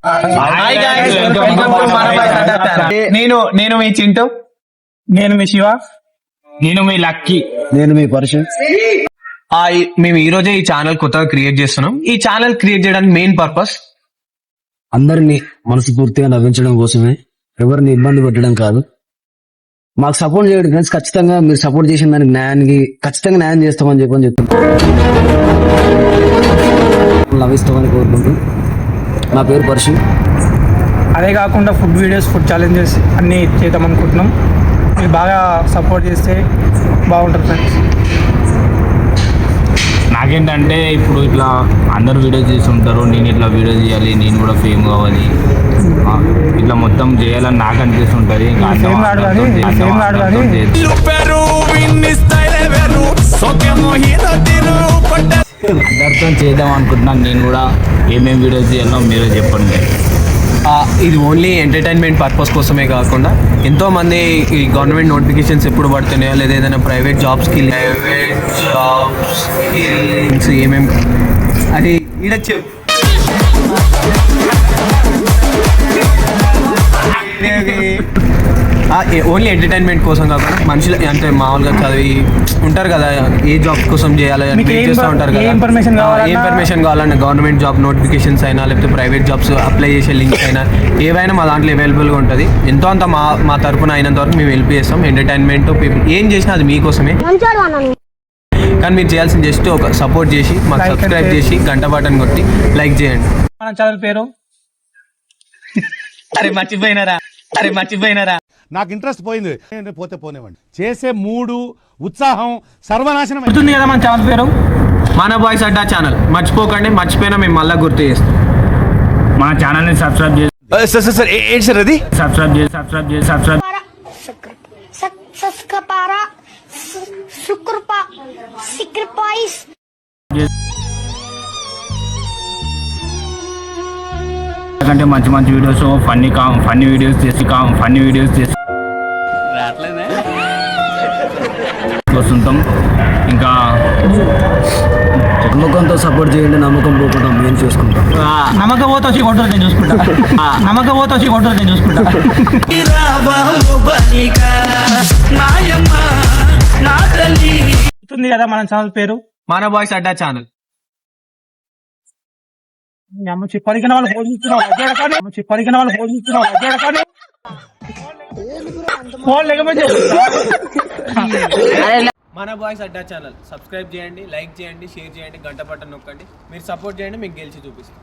Hi guys, welcome to మన boys అడ్డా channel. నేను మీ చింటూ, నేను మీ శివ, నేను మీ లక్కీ, నేను మీ పరిచయం. మేము ఈ రోజే ఈ ఛానల్ కొత్తగా క్రియేట్ చేస్తున్నాం. ఈ ఛానల్ క్రియేట్ చేయడానికి మెయిన్ పర్పస్ అందరినీ మనస్ఫూర్తిగా నవ్వించడం కోసమే, ఎవరిని ఇబ్బంది పెట్టడం కాదు. మాకు సపోర్ట్ చేయడం ఫ్రెండ్స్, ఖచ్చితంగా మీరు సపోర్ట్ చేసిన దానికి ఖచ్చితంగా న్యాయం చేస్తామని చెప్తున్నాం. నవ్విస్తామని కోరుకుంటూ నా పేరు పరశు. అదే కాకుండా ఫుడ్ వీడియోస్, ఫుడ్ ఛాలెంజెస్ అన్నీ చేద్దాం అనుకుంటున్నాం. మీరు బాగా సపోర్ట్ చేస్తే బాగుంటుంది ఫ్రెండ్స్. నాకేంటంటే ఇప్పుడు ఇట్లా అందరు వీడియోస్ చేస్తుంటారు, నేను ఇట్లా వీడియో చేయాలి, నేను కూడా ఫేమ్ కావాలి, ఇట్లా మొత్తం చేయాలని నాకు అనిపిస్తుంటది. అందరితో చేద్దాం అనుకుంటున్నాను. నేను కూడా ఏమేమి వీడియోస్ చేయాలో మీరే చెప్పండి. ఇది ఓన్లీ ఎంటర్టైన్మెంట్ పర్పస్ కోసమే కాకుండా ఎంతో మంది ఈ గవర్నమెంట్ నోటిఫికేషన్స్ ఎప్పుడు పడుతున్నాయో లేదా ఏదైనా ప్రైవేట్ జాబ్స్కి ఏమేమి అది ఈడ ఓన్లీ ఎంటర్టైన్మెంట్ కోసం కాకుండా మనుషులు అంటే మామూలుగా చదివి ఉంటారు కదా, ఏ జాబ్ కోసం చేయాలి చేస్తూ ఉంటారు కదా, ఇన్ఫర్మేషన్ కావాలన్నా గవర్నమెంట్ జాబ్ నోటిఫికేషన్స్ అయినా లేకపోతే ప్రైవేట్ జాబ్స్ అప్లై చేసే లింక్స్ అయినా ఏవైనా మా దాంట్లో అవైలబుల్గా ఉంటుంది. ఎంతో అంత మా తరపున అయినంత వరకు మేము హెల్ప్ చేస్తాం. ఎంటర్టైన్మెంట్ పీపుల్ ఏం చేసినా అది మీకోసమే, కానీ మీరు చేయాల్సింది జస్ట్ ఒక సపోర్ట్ చేసి మాకు సబ్స్క్రైబ్ చేసి గంట బటన్ కొట్టి లైక్ చేయండి. మన ఛానల్ పేరు అరే మర్చిపోయినారా నాకు ఇంట్రెస్ట్ పోయింది, పోతే పోనేవ్వండి. చేసే మూడు ఉత్సాహం సర్వనాశనం అవుతుంది కదా. మన ఛానల్ పేరు మన బాయ్స్ అడ్డా ఛానల్. మర్చిపోకండి, మర్చిపోయినా మేము మళ్ళీ గుర్తు చేస్తాం. మా ఛానల్ని సబ్స్క్రైబ్ చేసి ఏంటి సార్ అది సబ్స్క్రైబ్ ఎందుకంటే మంచి మంచి వీడియోస్, ఫన్నీ వీడియోస్ చేసి వస్తుంటాం. ఇంకా నమ్మకంతో సపోర్ట్ చేయండి, నమ్మకం పోకుండా మేము చూసుకుంటాం. నమ్మకం పోతే వచ్చి కొట్టరు, నేను చూసుకుంటా. అవుతుంది కదా. మన ఛానల్ పేరు మన బాయ్స్ అడ్డా ఛానల్. చెప్పడిగిన వాళ్ళు ఫోన్ లేకపోతే మన బాయ్స్ అడ్డా ఛానల్ సబ్స్క్రైబ్ చేయండి, లైక్ చేయండి, షేర్ చేయండి, గంట బటన్ నొక్కండి. మీరు సపోర్ట్ చేయండి, మీకు గెలిచి చూపిస్తాం.